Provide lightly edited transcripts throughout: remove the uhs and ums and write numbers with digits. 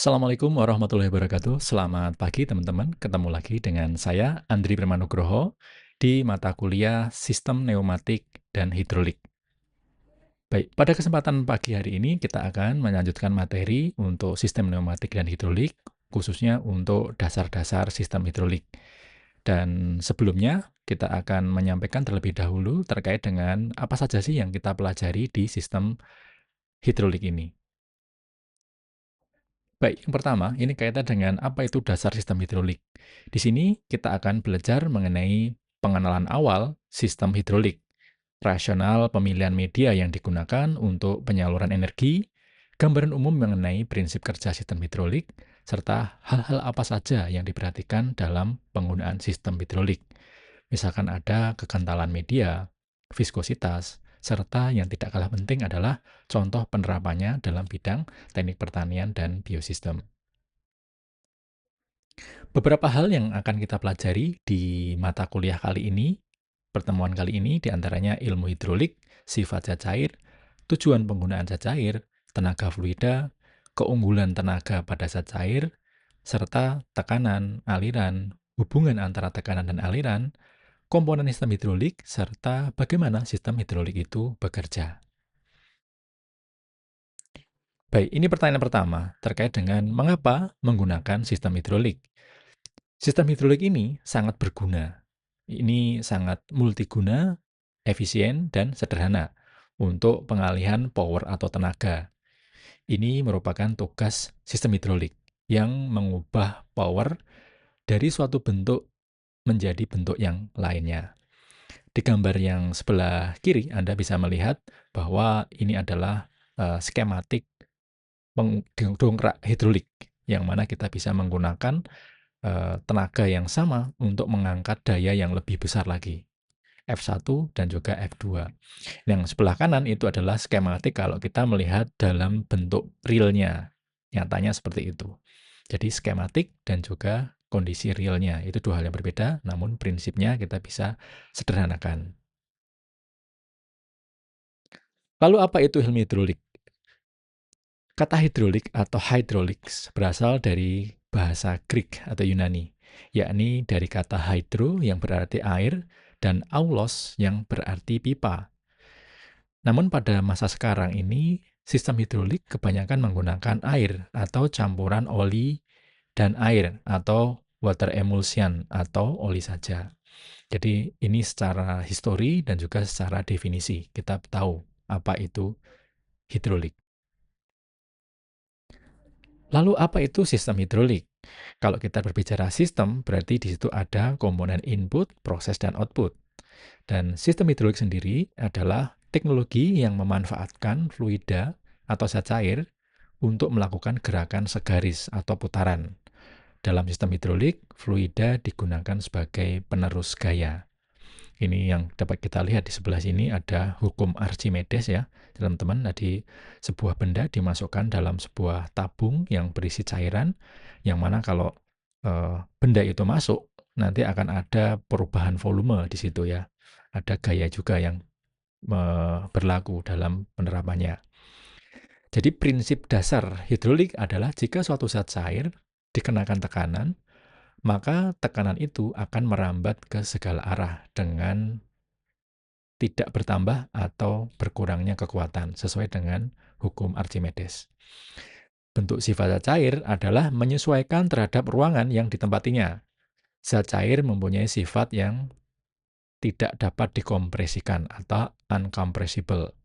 Assalamualaikum warahmatullahi wabarakatuh. Selamat pagi teman-teman. Ketemu lagi dengan saya Andri Permanugroho di mata kuliah Sistem Pneumatik dan Hidrolik. Baik, pada kesempatan pagi hari ini kita akan melanjutkan materi untuk sistem pneumatik dan hidrolik, khususnya untuk dasar-dasar sistem hidrolik. Dan sebelumnya kita akan menyampaikan terlebih dahulu terkait dengan apa saja sih yang kita pelajari di sistem hidrolik ini. Baik, yang pertama, ini kaitan dengan apa itu dasar sistem hidrolik. Di sini kita akan belajar mengenai pengenalan awal sistem hidrolik, rasional pemilihan media yang digunakan untuk penyaluran energi, gambaran umum mengenai prinsip kerja sistem hidrolik, serta hal-hal apa saja yang diperhatikan dalam penggunaan sistem hidrolik. Misalkan ada kekentalan media, viskositas, serta yang tidak kalah penting adalah contoh penerapannya dalam bidang teknik pertanian dan biosistem. Beberapa hal yang akan kita pelajari di mata kuliah kali ini, pertemuan kali ini, diantaranya ilmu hidrolik, sifat zat cair, tujuan penggunaan zat cair, tenaga fluida, keunggulan tenaga pada zat cair, serta tekanan, aliran, hubungan antara tekanan dan aliran, komponen sistem hidrolik, serta bagaimana sistem hidrolik itu bekerja. Baik, ini pertanyaan pertama terkait dengan mengapa menggunakan sistem hidrolik. Sistem hidrolik ini sangat berguna. Ini sangat multiguna, efisien, dan sederhana untuk pengalihan power atau tenaga. Ini merupakan tugas sistem hidrolik yang mengubah power dari suatu bentuk menjadi bentuk yang lainnya. Di gambar yang sebelah kiri, Anda bisa melihat bahwa ini adalah skematik dongkrak hidrolik, yang mana kita bisa menggunakan tenaga yang sama untuk mengangkat daya yang lebih besar lagi, F1 dan juga F2. Yang sebelah kanan itu adalah skematik kalau kita melihat dalam bentuk realnya, nyatanya seperti itu. Jadi skematik dan juga kondisi realnya, itu dua hal yang berbeda, namun prinsipnya kita bisa sederhanakan. Lalu apa itu ilmu hidrolik? Kata hidrolik atau hydraulics berasal dari bahasa Greek atau Yunani, yakni dari kata hydro yang berarti air dan aulos yang berarti pipa. Namun pada masa sekarang ini, sistem hidrolik kebanyakan menggunakan air atau campuran oli dan air atau water emulsion atau oli saja. Jadi ini secara histori dan juga secara definisi kita tahu apa itu hidrolik. Lalu apa itu sistem hidrolik? Kalau kita berbicara sistem, berarti di situ ada komponen input, proses, dan output. Dan sistem hidrolik sendiri adalah teknologi yang memanfaatkan fluida atau zat cair untuk melakukan gerakan segaris atau putaran. Dalam sistem hidrolik, fluida digunakan sebagai penerus gaya. Ini yang dapat kita lihat di sebelah sini ada hukum Archimedes ya, teman-teman. Tadi sebuah benda dimasukkan dalam sebuah tabung yang berisi cairan, yang mana kalau benda itu masuk, nanti akan ada perubahan volume di situ ya. Ada gaya juga yang berlaku dalam penerapannya. Jadi prinsip dasar hidrolik adalah jika suatu zat cair dikenakan tekanan, maka tekanan itu akan merambat ke segala arah dengan tidak bertambah atau berkurangnya kekuatan sesuai dengan hukum Archimedes. Bentuk sifat zat cair adalah menyesuaikan terhadap ruangan yang ditempatinya. Zat cair mempunyai sifat yang tidak dapat dikompresikan atau uncompressible,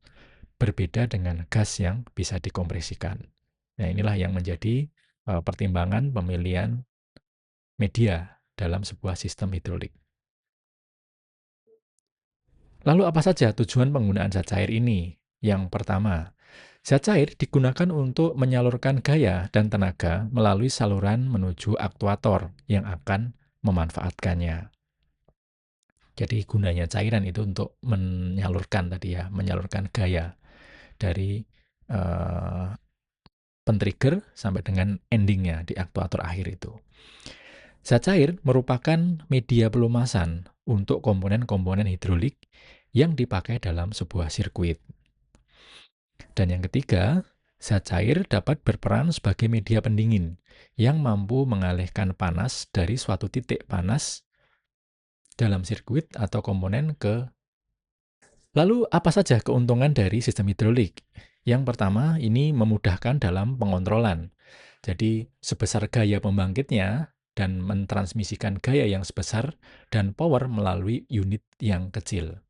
berbeda dengan gas yang bisa dikompresikan. Nah, inilah yang menjadi pertimbangan pemilihan media dalam sebuah sistem hidrolik. Lalu apa saja tujuan penggunaan zat cair ini? Yang pertama, zat cair digunakan untuk menyalurkan gaya dan tenaga melalui saluran menuju aktuator yang akan memanfaatkannya. Jadi gunanya cairan itu untuk menyalurkan tadi ya, menyalurkan gaya dari uh, pentrigger sampai dengan endingnya di aktuator akhir itu. Zat cair merupakan media pelumasan untuk komponen-komponen hidrolik yang dipakai dalam sebuah sirkuit. Dan yang ketiga, Zat cair dapat berperan sebagai media pendingin yang mampu mengalihkan panas dari suatu titik panas dalam sirkuit atau komponen ke. Lalu apa saja keuntungan dari sistem hidrolik? Yang pertama, ini memudahkan dalam pengontrolan. Jadi, sebesar gaya pembangkitnya dan mentransmisikan gaya yang sebesar dan power melalui unit yang kecil.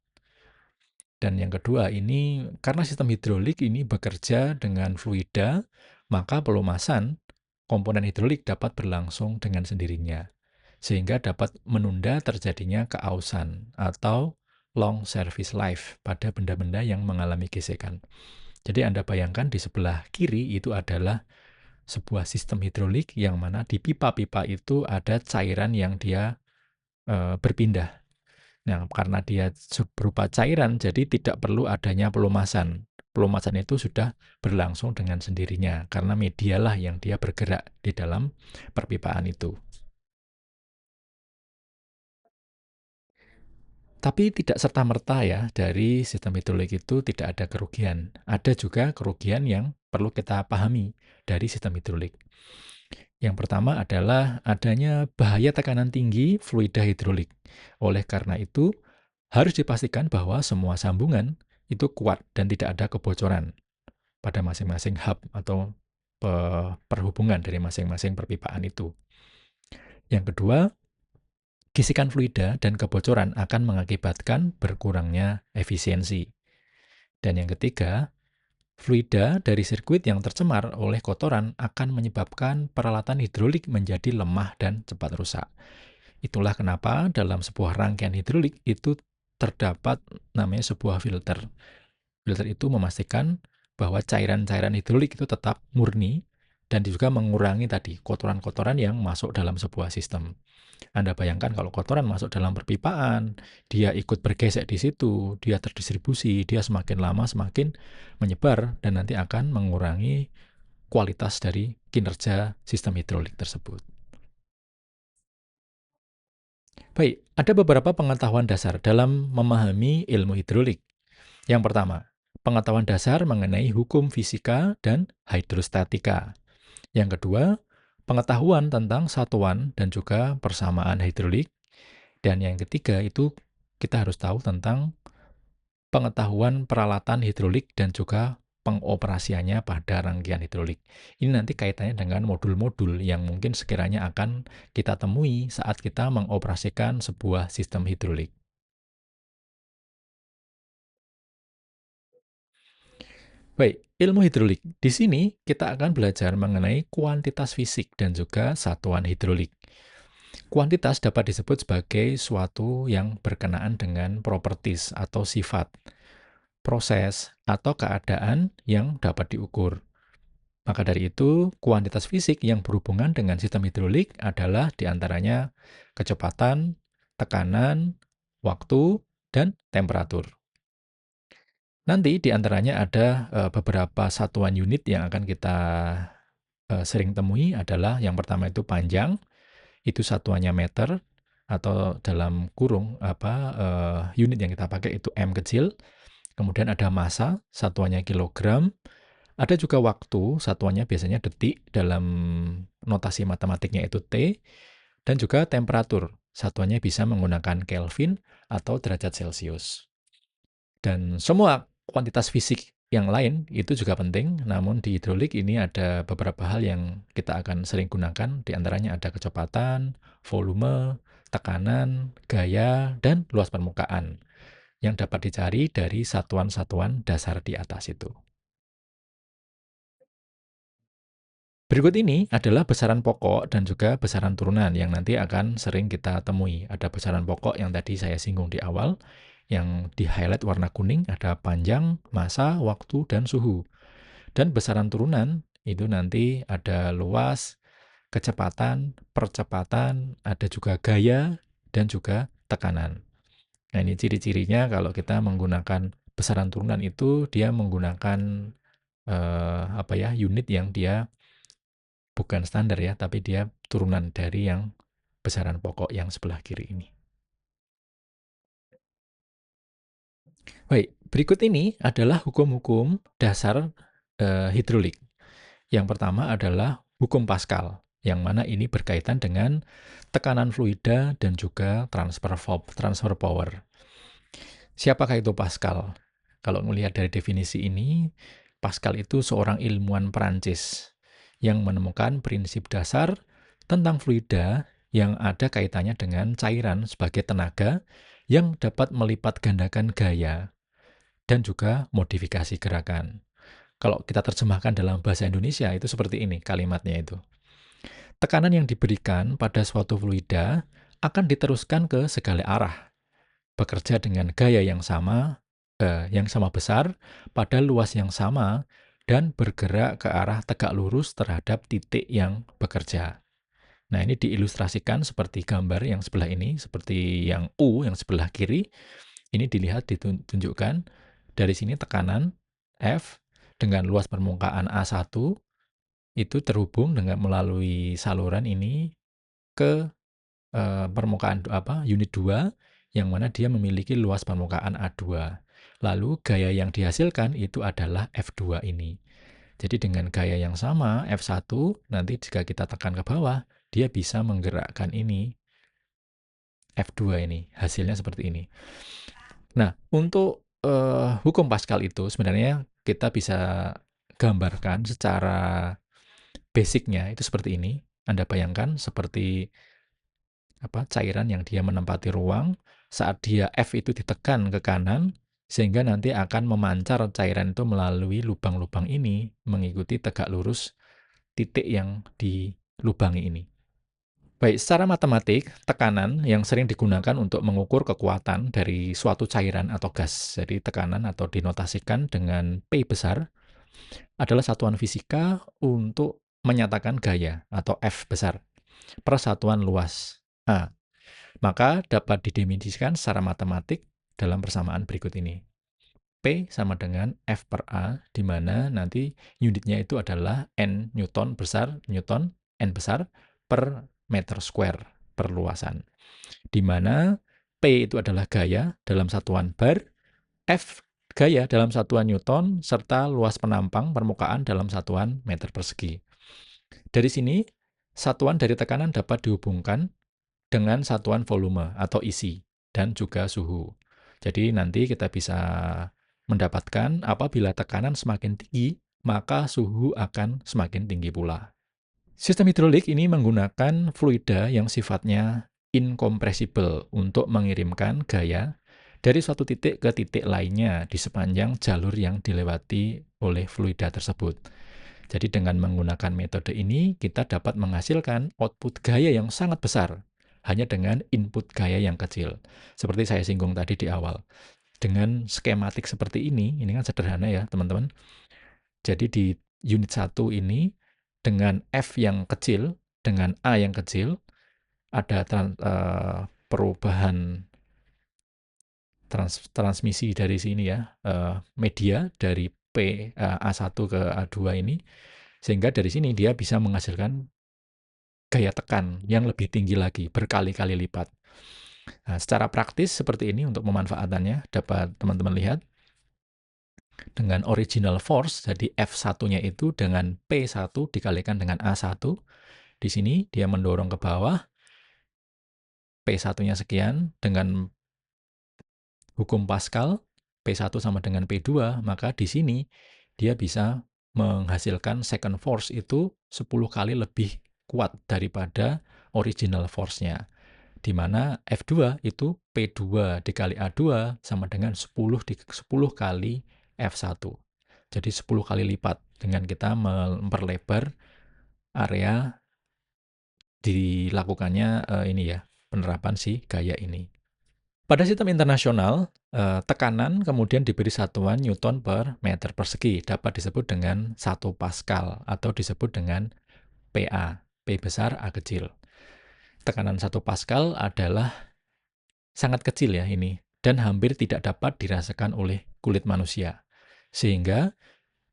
Dan yang kedua, ini karena sistem hidrolik ini bekerja dengan fluida, maka pelumasan komponen hidrolik dapat berlangsung dengan sendirinya, sehingga dapat menunda terjadinya keausan atau long service life pada benda-benda yang mengalami gesekan. Jadi Anda bayangkan di sebelah kiri itu adalah sebuah sistem hidrolik yang mana di pipa-pipa itu ada cairan yang dia berpindah. Nah, karena dia berupa cairan, jadi tidak perlu adanya pelumasan. Pelumasan itu sudah berlangsung dengan sendirinya, karena medialah yang dia bergerak di dalam perpipaan itu. Tapi tidak serta-merta ya, dari sistem hidrolik itu tidak ada kerugian. Ada juga kerugian yang perlu kita pahami dari sistem hidrolik. Yang pertama adalah adanya bahaya tekanan tinggi fluida hidrolik. Oleh karena itu, harus dipastikan bahwa semua sambungan itu kuat dan tidak ada kebocoran pada masing-masing hub atau perhubungan dari masing-masing perpipaan itu. Yang kedua, gesekan fluida dan kebocoran akan mengakibatkan berkurangnya efisiensi. Dan yang ketiga, fluida dari sirkuit yang tercemar oleh kotoran akan menyebabkan peralatan hidrolik menjadi lemah dan cepat rusak. Itulah kenapa dalam sebuah rangkaian hidrolik itu terdapat namanya sebuah filter. Filter itu memastikan bahwa cairan-cairan hidrolik itu tetap murni dan juga mengurangi tadi kotoran-kotoran yang masuk dalam sebuah sistem. Anda bayangkan kalau kotoran masuk dalam perpipaan, dia ikut bergesek di situ, dia terdistribusi, dia semakin lama semakin menyebar dan nanti akan mengurangi kualitas dari kinerja sistem hidrolik tersebut. Baik, ada beberapa pengetahuan dasar dalam memahami ilmu hidrolik. Yang pertama, pengetahuan dasar mengenai hukum fisika dan hidrostatika. Yang kedua, pengetahuan tentang satuan dan juga persamaan hidrolik. Dan yang ketiga itu kita harus tahu tentang pengetahuan peralatan hidrolik dan juga pengoperasiannya pada rangkaian hidrolik. Ini nanti kaitannya dengan modul-modul yang mungkin sekiranya akan kita temui saat kita mengoperasikan sebuah sistem hidrolik. Baik, ilmu hidrolik. Di sini kita akan belajar mengenai kuantitas fisik dan juga satuan hidrolik. Kuantitas dapat disebut sebagai suatu yang berkenaan dengan properties atau sifat, proses, atau keadaan yang dapat diukur. Maka dari itu, kuantitas fisik yang berhubungan dengan sistem hidrolik adalah diantaranya kecepatan, tekanan, waktu, dan temperatur. Nanti diantaranya ada beberapa satuan unit yang akan kita sering temui adalah yang pertama itu panjang, itu satuannya meter, atau dalam kurung unit yang kita pakai itu M kecil. Kemudian ada massa, satuannya kilogram. Ada juga waktu, satuannya biasanya detik, dalam notasi matematiknya itu T. Dan juga temperatur, satuannya bisa menggunakan Kelvin atau derajat Celcius. Dan semua kuantitas fisik yang lain itu juga penting, namun di hidrolik ini ada beberapa hal yang kita akan sering gunakan, di antaranya ada kecepatan, volume, tekanan, gaya, dan luas permukaan yang dapat dicari dari satuan-satuan dasar di atas itu. Berikut ini adalah besaran pokok dan juga besaran turunan yang nanti akan sering kita temui. Ada besaran pokok yang tadi saya singgung di awal, yang di-highlight warna kuning, ada panjang, massa, waktu, dan suhu. Dan besaran turunan itu nanti ada luas, kecepatan, percepatan, ada juga gaya, dan juga tekanan. Nah, ini ciri-cirinya kalau kita menggunakan besaran turunan itu dia menggunakan unit yang dia bukan standar ya, tapi dia turunan dari yang besaran pokok yang sebelah kiri ini. Baik, berikut ini adalah hukum-hukum dasar hidrolik. Yang pertama adalah hukum Pascal, yang mana ini berkaitan dengan tekanan fluida dan juga transfer power. Siapakah itu Pascal? Kalau melihat dari definisi ini, Pascal itu seorang ilmuwan Perancis yang menemukan prinsip dasar tentang fluida yang ada kaitannya dengan cairan sebagai tenaga yang dapat melipat gandakan gaya dan juga modifikasi gerakan. Kalau kita terjemahkan dalam bahasa Indonesia itu seperti ini kalimatnya itu. Tekanan yang diberikan pada suatu fluida akan diteruskan ke segala arah, bekerja dengan gaya yang sama besar, pada luas yang sama, dan bergerak ke arah tegak lurus terhadap titik yang bekerja. Nah, ini diilustrasikan seperti gambar yang sebelah ini, seperti yang U yang sebelah kiri. Ini dilihat ditunjukkan dari sini tekanan F dengan luas permukaan A1 itu terhubung dengan melalui saluran ini ke permukaan unit 2 yang mana dia memiliki luas permukaan A2. Lalu gaya yang dihasilkan itu adalah F2 ini. Jadi dengan gaya yang sama F1 nanti jika kita tekan ke bawah dia bisa menggerakkan ini F2 ini. Hasilnya seperti ini. Nah, untuk hukum Pascal itu sebenarnya kita bisa gambarkan secara basicnya itu seperti ini. Anda bayangkan seperti cairan yang dia menempati ruang, saat dia F itu ditekan ke kanan, sehingga nanti akan memancar cairan itu melalui lubang-lubang ini, mengikuti tegak lurus titik yang dilubangi ini. Baik, secara matematik, tekanan yang sering digunakan untuk mengukur kekuatan dari suatu cairan atau gas, jadi tekanan atau dinotasikan dengan P besar, adalah satuan fisika untuk menyatakan gaya atau F besar per satuan luas A. Maka dapat didefinisikan secara matematik dalam persamaan berikut ini. P sama dengan F per A, di mana nanti unitnya itu adalah N N besar per meter square perluasan. Di mana P itu adalah gaya dalam satuan bar, F gaya dalam satuan Newton, serta luas penampang permukaan dalam satuan meter persegi. Dari sini, satuan dari tekanan dapat dihubungkan dengan satuan volume atau isi dan juga suhu. Jadi nanti kita bisa mendapatkan apabila tekanan semakin tinggi, maka suhu akan semakin tinggi pula. Sistem hidrolik ini menggunakan fluida yang sifatnya incompressible untuk mengirimkan gaya dari suatu titik ke titik lainnya di sepanjang jalur yang dilewati oleh fluida tersebut. Jadi dengan menggunakan metode ini, kita dapat menghasilkan output gaya yang sangat besar hanya dengan input gaya yang kecil. Seperti saya singgung tadi di awal. Dengan skematik seperti ini kan sederhana ya teman-teman. Jadi di unit 1 ini, dengan F yang kecil, dengan A yang kecil, ada perubahan transmisi dari sini ya, media dari A1 ke A2 ini, sehingga dari sini dia bisa menghasilkan gaya tekan yang lebih tinggi lagi, berkali-kali lipat. Nah, secara praktis seperti ini untuk pemanfaatannya, dapat teman-teman lihat. Dengan original force, jadi F1-nya itu dengan P1 dikalikan dengan A1. Di sini dia mendorong ke bawah, P1-nya sekian, dengan hukum Pascal, P1 sama dengan P2, maka di sini dia bisa menghasilkan second force itu 10 kali lebih kuat daripada original force-nya. Di mana F2 itu P2 dikali A2 sama dengan 10 kali F1. Jadi 10 kali lipat dengan kita memperlebar area dilakukannya penerapan si gaya ini. Pada sistem internasional, tekanan kemudian diberi satuan Newton per meter persegi, dapat disebut dengan 1 Pascal atau disebut dengan PA, P besar A kecil. Tekanan 1 Pascal adalah sangat kecil ya ini, dan hampir tidak dapat dirasakan oleh kulit manusia. Sehingga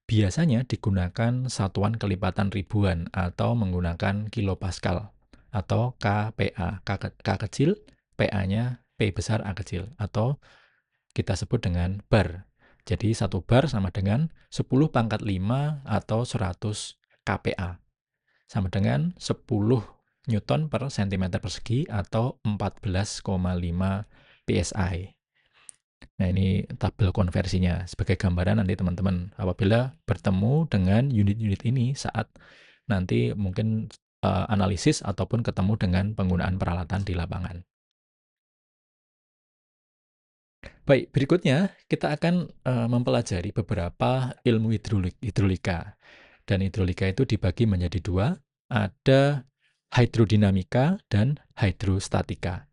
biasanya digunakan satuan kelipatan ribuan atau menggunakan kilopascal atau KPA, K kecil, PA-nya P besar A kecil, atau kita sebut dengan bar. Jadi 1 bar sama dengan 10 pangkat 5 atau 100 kPa. Sama dengan 10 Newton per cm persegi atau 14,5 PSI. Nah, ini tabel konversinya. Sebagai gambaran nanti teman-teman, apabila bertemu dengan unit-unit ini saat nanti mungkin analisis ataupun ketemu dengan penggunaan peralatan di lapangan. Baik, berikutnya kita akan mempelajari beberapa ilmu hidrolika. Dan hidrolika itu dibagi menjadi dua, ada hidrodinamika dan hidrostatika.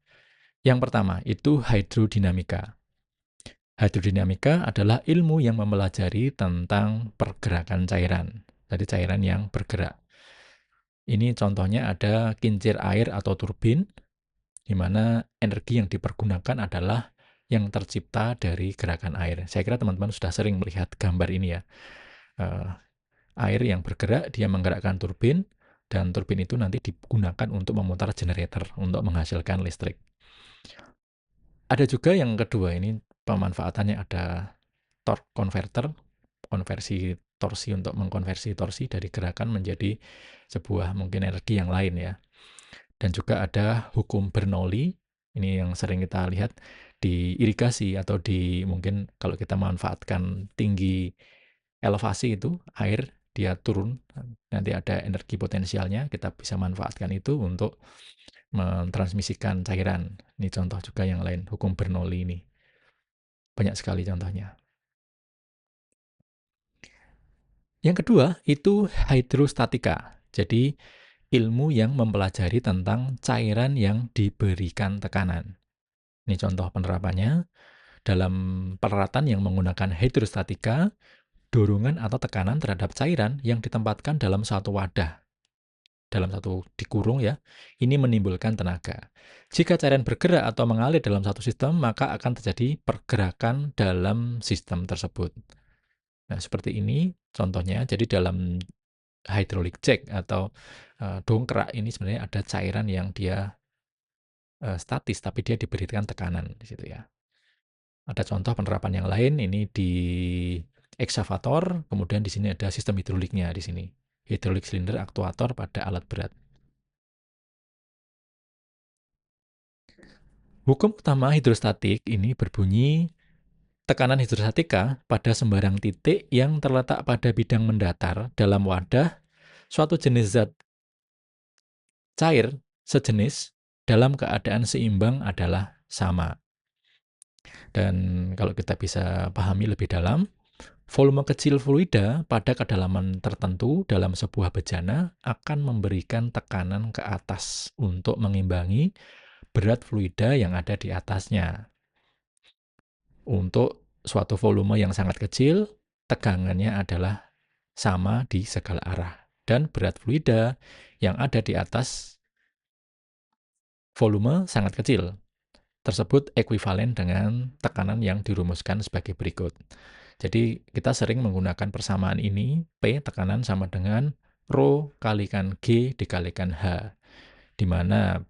Yang pertama itu hidrodinamika. Hidrodinamika adalah ilmu yang mempelajari tentang pergerakan cairan. Jadi cairan yang bergerak. Ini contohnya ada kincir air atau turbin, di mana energi yang dipergunakan adalah yang tercipta dari gerakan air. Saya kira teman-teman sudah sering melihat gambar ini ya. Air yang bergerak, dia menggerakkan turbin, dan turbin itu nanti digunakan untuk memutar generator untuk menghasilkan listrik. Ada juga yang kedua, ini pemanfaatannya ada torque converter, konversi torsi untuk mengkonversi torsi dari gerakan menjadi sebuah mungkin energi yang lain ya. Dan juga ada hukum Bernoulli, ini yang sering kita lihat di irigasi atau di mungkin kalau kita manfaatkan tinggi elevasi itu, air dia turun, nanti ada energi potensialnya, kita bisa manfaatkan itu untuk mentransmisikan cairan. Ini contoh juga yang lain, hukum Bernoulli ini. Banyak sekali contohnya. Yang kedua, itu hidrostatika. Jadi, ilmu yang mempelajari tentang cairan yang diberikan tekanan. Ini contoh penerapannya. Dalam peralatan yang menggunakan hidrostatika, dorongan atau tekanan terhadap cairan yang ditempatkan dalam satu wadah, dalam satu dikurung ya, ini menimbulkan tenaga. Jika cairan bergerak atau mengalir dalam satu sistem, maka akan terjadi pergerakan dalam sistem tersebut. Nah, seperti ini contohnya. Jadi dalam hydraulic jack atau dongkrak ini sebenarnya ada cairan yang dia statis, tapi dia diberikan tekanan di situ ya. Ada contoh penerapan yang lain, ini di eksavator, kemudian di sini ada sistem hidroliknya di sini. Hidrolik silinder aktuator pada alat berat. Hukum utama hidrostatik ini berbunyi tekanan hidrostatika pada sembarang titik yang terletak pada bidang mendatar dalam wadah suatu jenis zat cair sejenis dalam keadaan seimbang adalah sama. Dan kalau kita bisa pahami lebih dalam, volume kecil fluida pada kedalaman tertentu dalam sebuah bejana akan memberikan tekanan ke atas untuk mengimbangi berat fluida yang ada di atasnya. Untuk suatu volume yang sangat kecil, tegangannya adalah sama di segala arah. Dan berat fluida yang ada di atas volume sangat kecil tersebut ekuivalen dengan tekanan yang dirumuskan sebagai berikut. Jadi kita sering menggunakan persamaan ini, P tekanan sama dengan Rho kalikan G dikalikan H, di mana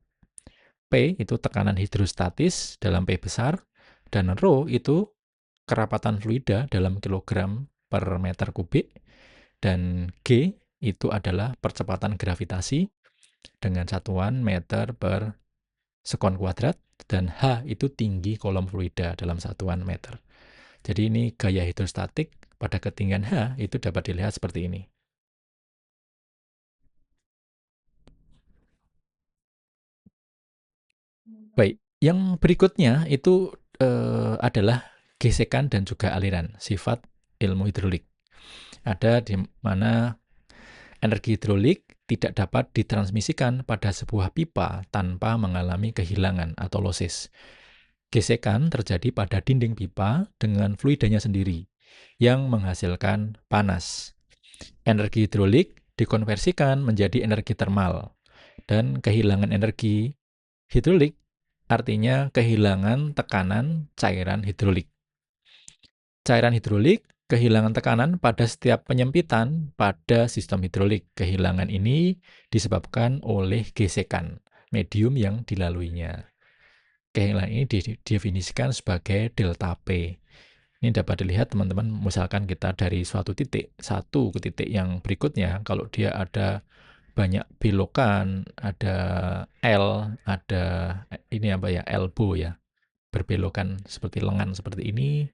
P itu tekanan hidrostatis dalam P besar, dan Rho itu kerapatan fluida dalam kilogram per meter kubik, dan G itu adalah percepatan gravitasi dengan satuan meter per sekon kuadrat, dan H itu tinggi kolom fluida dalam satuan meter. Jadi ini gaya hidrostatik pada ketinggian H itu dapat dilihat seperti ini. Baik, yang berikutnya itu adalah gesekan dan juga aliran, sifat ilmu hidrolik. Ada di mana energi hidrolik tidak dapat ditransmisikan pada sebuah pipa tanpa mengalami kehilangan atau losis. Gesekan terjadi pada dinding pipa dengan fluidanya sendiri yang menghasilkan panas. Energi hidrolik dikonversikan menjadi energi termal, dan kehilangan energi hidrolik artinya kehilangan tekanan cairan hidrolik. Cairan hidrolik kehilangan tekanan pada setiap penyempitan pada sistem hidrolik. Kehilangan ini disebabkan oleh gesekan medium yang dilaluinya. Kehilangan ini didefinisikan sebagai delta P. Ini dapat dilihat teman-teman, misalkan kita dari suatu titik, satu ke titik yang berikutnya, kalau dia ada banyak belokan, ada L, ada ini apa ya, elbow ya, berbelokan seperti lengan seperti ini,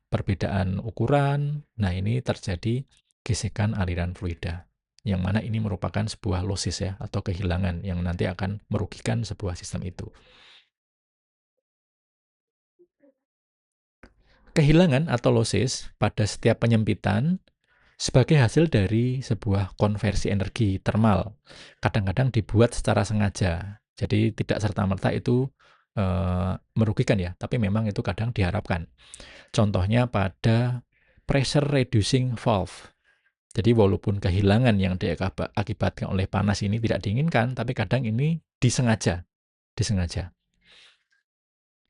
perbedaan ukuran. Nah, ini terjadi gesekan aliran fluida. Yang mana ini merupakan sebuah losis ya, atau kehilangan yang nanti akan merugikan sebuah sistem itu. Kehilangan atau losis pada setiap penyempitan sebagai hasil dari sebuah konversi energi termal. Kadang-kadang dibuat secara sengaja. Jadi tidak serta-merta itu merugikan ya, tapi memang itu kadang diharapkan. Contohnya pada pressure reducing valve. Jadi walaupun kehilangan yang diakibatkan oleh panas ini tidak diinginkan, tapi kadang ini disengaja.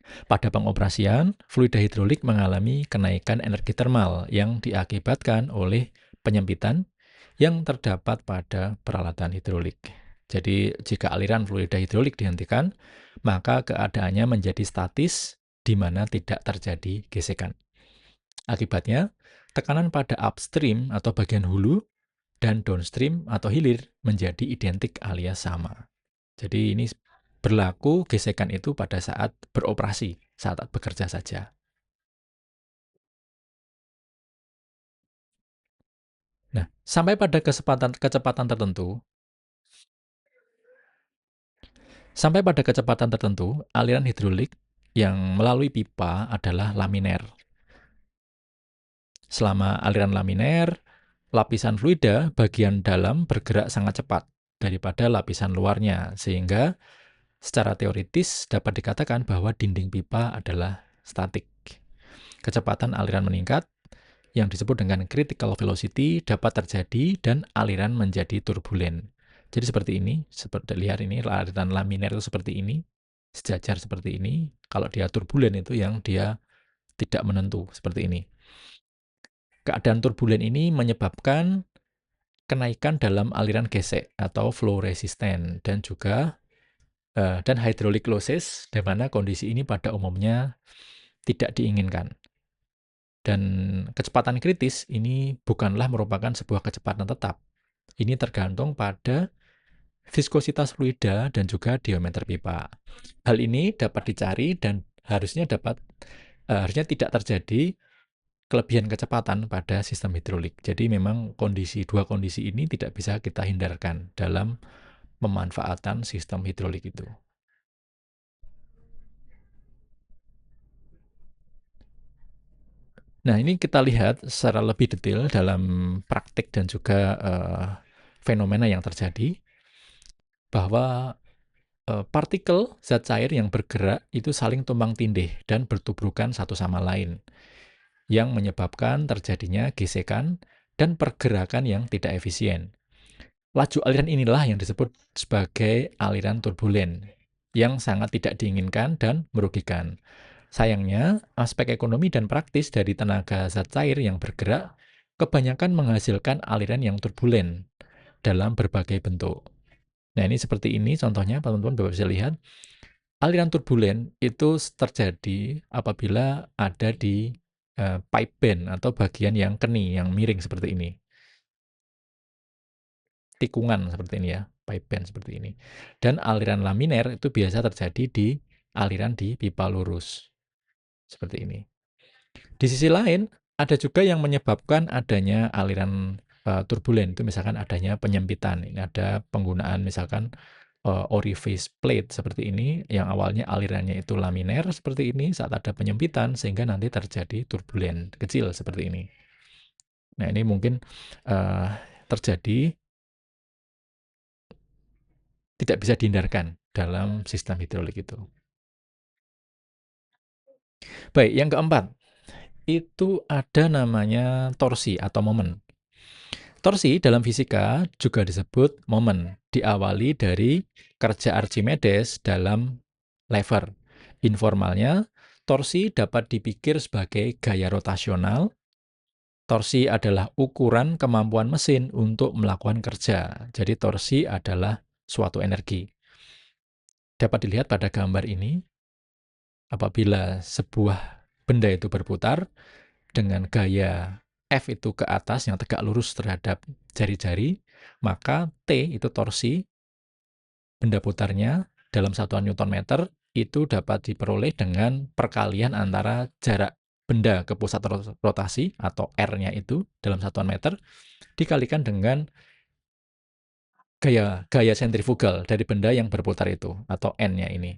Pada pengoperasian, fluida hidrolik mengalami kenaikan energi termal yang diakibatkan oleh penyempitan yang terdapat pada peralatan hidrolik. Jadi, jika aliran fluida hidrolik dihentikan, maka keadaannya menjadi statis di mana tidak terjadi gesekan. Akibatnya, tekanan pada upstream atau bagian hulu dan downstream atau hilir menjadi identik alias sama. Jadi ini berlaku gesekan itu pada saat beroperasi, saat bekerja saja. Nah, sampai pada kecepatan tertentu, aliran hidrolik yang melalui pipa adalah laminer. Selama aliran laminer, lapisan fluida bagian dalam bergerak sangat cepat daripada lapisan luarnya, sehingga secara teoritis dapat dikatakan bahwa dinding pipa adalah statik. Kecepatan aliran meningkat, yang disebut dengan critical velocity, dapat terjadi dan aliran menjadi turbulen. Jadi seperti ini, seperti lihat ini, aliran laminer itu seperti ini, sejajar seperti ini. Kalau dia turbulen itu yang dia tidak menentu, seperti ini. Keadaan turbulen ini menyebabkan kenaikan dalam aliran gesek atau flow resistant dan juga dan hydraulic losses, di mana kondisi ini pada umumnya tidak diinginkan. Dan kecepatan kritis ini bukanlah merupakan sebuah kecepatan tetap. Ini tergantung pada viskositas fluida dan juga diameter pipa. Hal ini dapat dicari dan harusnya tidak terjadi kelebihan kecepatan pada sistem hidrolik. Jadi memang dua kondisi ini tidak bisa kita hindarkan dalam pemanfaatan sistem hidrolik itu. Nah, ini kita lihat secara lebih detail dalam praktik dan juga fenomena yang terjadi, bahwa partikel zat cair yang bergerak itu saling tumpang tindih dan bertubrukan satu sama lain, yang menyebabkan terjadinya gesekan dan pergerakan yang tidak efisien. Laju aliran inilah yang disebut sebagai aliran turbulen, yang sangat tidak diinginkan dan merugikan. Sayangnya, aspek ekonomi dan praktis dari tenaga zat cair yang bergerak kebanyakan menghasilkan aliran yang turbulen dalam berbagai bentuk. Nah, ini seperti ini contohnya, teman-teman bisa lihat. Aliran turbulen itu terjadi apabila ada di pipe bend atau bagian yang keni, yang miring seperti ini. Tikungan seperti ini ya, pipe bend seperti ini. Dan aliran laminer itu biasa terjadi di aliran di pipa lurus. Seperti ini. Di sisi lain, ada juga yang menyebabkan adanya aliran turbulen, itu misalkan adanya penyempitan. Ini ada penggunaan misalkan orifice plate seperti ini, yang awalnya alirannya itu laminer seperti ini, saat ada penyempitan sehingga nanti terjadi turbulen kecil seperti ini. Nah, ini mungkin terjadi, tidak bisa dihindarkan dalam sistem hidrolik itu. Baik, yang keempat, itu ada namanya torsi atau momen. Torsi dalam fisika juga disebut momen, diawali dari kerja Archimedes dalam lever. Informalnya, torsi dapat dipikir sebagai gaya rotasional. Torsi adalah ukuran kemampuan mesin untuk melakukan kerja. Jadi torsi adalah suatu energi. Dapat dilihat pada gambar ini, apabila sebuah benda itu berputar, dengan gaya F itu ke atas yang tegak lurus terhadap jari-jari, maka T itu torsi benda putarnya dalam satuan Newton meter itu dapat diperoleh dengan perkalian antara jarak benda ke pusat rotasi atau R-nya itu dalam satuan meter dikalikan dengan gaya sentrifugal dari benda yang berputar itu atau N-nya ini.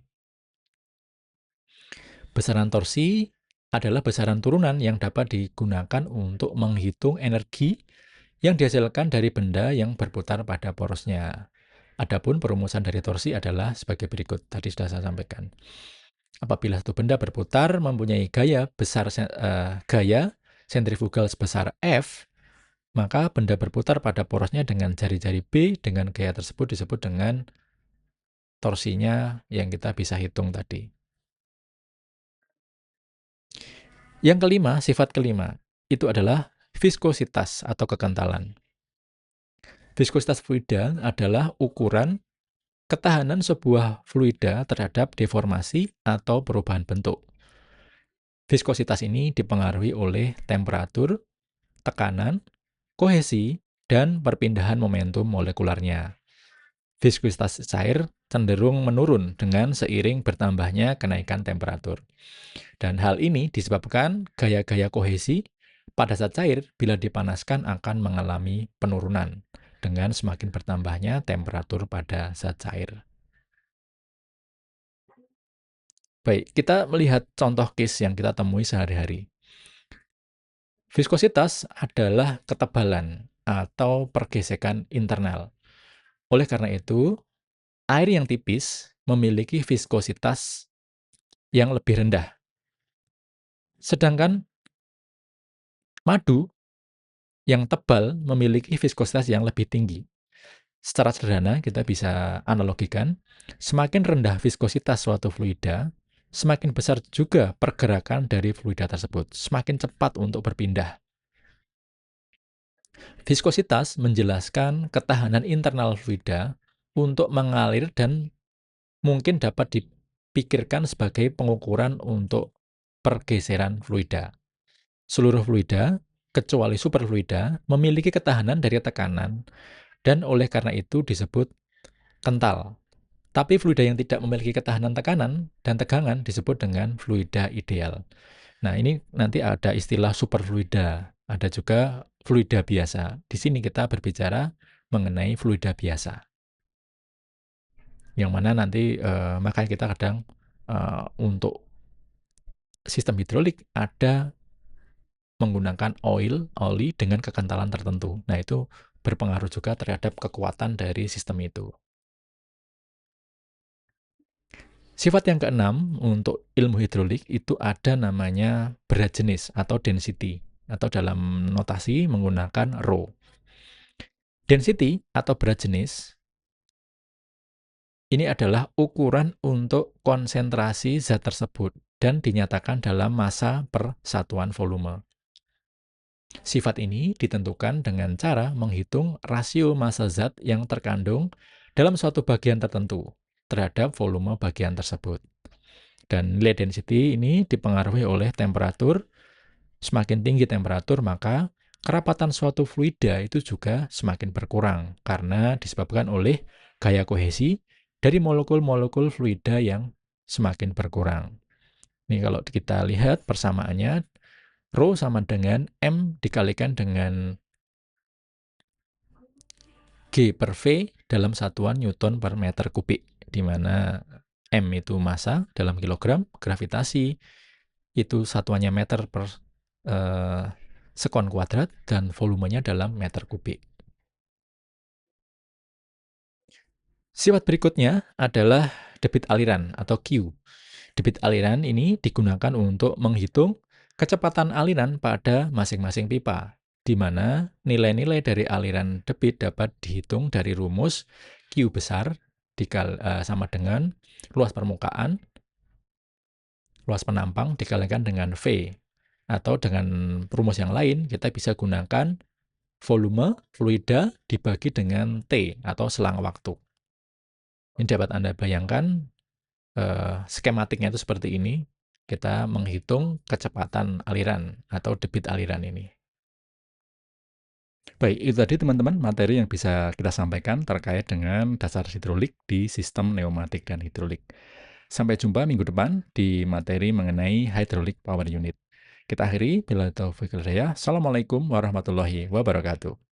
Besaran torsi adalah besaran turunan yang dapat digunakan untuk menghitung energi yang dihasilkan dari benda yang berputar pada porosnya. Adapun perumusan dari torsi adalah sebagai berikut. Tadi sudah saya sampaikan. Apabila satu benda berputar mempunyai gaya sentrifugal sebesar F, maka benda berputar pada porosnya dengan jari-jari B dengan gaya tersebut disebut dengan torsinya yang kita bisa hitung tadi. Yang kelima, sifat kelima, itu adalah viskositas atau kekentalan. Viskositas fluida adalah ukuran ketahanan sebuah fluida terhadap deformasi atau perubahan bentuk. Viskositas ini dipengaruhi oleh temperatur, tekanan, kohesi, dan perpindahan momentum molekularnya. Viskositas cair cenderung menurun dengan seiring bertambahnya kenaikan temperatur. Dan hal ini disebabkan gaya-gaya kohesi pada zat cair bila dipanaskan akan mengalami penurunan dengan semakin bertambahnya temperatur pada zat cair. Baik, kita melihat contoh case yang kita temui sehari-hari. Viskositas adalah ketebalan atau pergesekan internal. Oleh karena itu, air yang tipis memiliki viskositas yang lebih rendah. Sedangkan madu yang tebal memiliki viskositas yang lebih tinggi. Secara sederhana, kita bisa analogikan, semakin rendah viskositas suatu fluida, semakin besar juga pergerakan dari fluida tersebut, semakin cepat untuk berpindah. Viskositas menjelaskan ketahanan internal fluida untuk mengalir dan mungkin dapat dipikirkan sebagai pengukuran untuk pergeseran fluida. Seluruh fluida, kecuali superfluida, memiliki ketahanan dari tekanan dan oleh karena itu disebut kental. Tapi fluida yang tidak memiliki ketahanan tekanan dan tegangan disebut dengan fluida ideal. Nah, ini nanti ada istilah superfluida, ada juga fluida biasa. Di sini kita berbicara mengenai fluida biasa. Yang mana nanti makanya kita kadang untuk sistem hidrolik ada menggunakan oli dengan kekentalan tertentu. Nah, itu berpengaruh juga terhadap kekuatan dari sistem itu. Sifat yang keenam untuk ilmu hidrolik itu ada namanya berat jenis atau density, atau dalam notasi menggunakan rho. Density atau berat jenis ini adalah ukuran untuk konsentrasi zat tersebut dan dinyatakan dalam massa per satuan volume. Sifat ini ditentukan dengan cara menghitung rasio massa zat yang terkandung dalam suatu bagian tertentu terhadap volume bagian tersebut. Dan nilai density ini dipengaruhi oleh temperatur. Semakin tinggi temperatur, maka kerapatan suatu fluida itu juga semakin berkurang karena disebabkan oleh gaya kohesi dari molekul-molekul fluida yang semakin berkurang. Ini kalau kita lihat persamaannya, Rho sama dengan M dikalikan dengan G per V dalam satuan Newton per meter kubik, di mana M itu massa dalam kilogram, gravitasi itu satuannya meter per sekon kuadrat, dan volumenya dalam meter kubik. Sifat berikutnya adalah debit aliran atau Q. Debit aliran ini digunakan untuk menghitung kecepatan aliran pada masing-masing pipa, di mana nilai-nilai dari aliran debit dapat dihitung dari rumus Q besar sama dengan luas permukaan, luas penampang dikalikan dengan V. Atau dengan rumus yang lain, kita bisa gunakan volume fluida dibagi dengan T atau selang waktu. Ini dapat Anda bayangkan skematiknya itu seperti ini. kita menghitung kecepatan aliran atau debit aliran ini. Baik, itu tadi teman-teman materi yang bisa kita sampaikan terkait dengan dasar hidrolik di sistem pneumatik dan hidrolik. Sampai jumpa minggu depan di materi mengenai hydraulic power unit. Kita akhiri, bila taufiq wal hidayah. Assalamualaikum warahmatullahi wabarakatuh.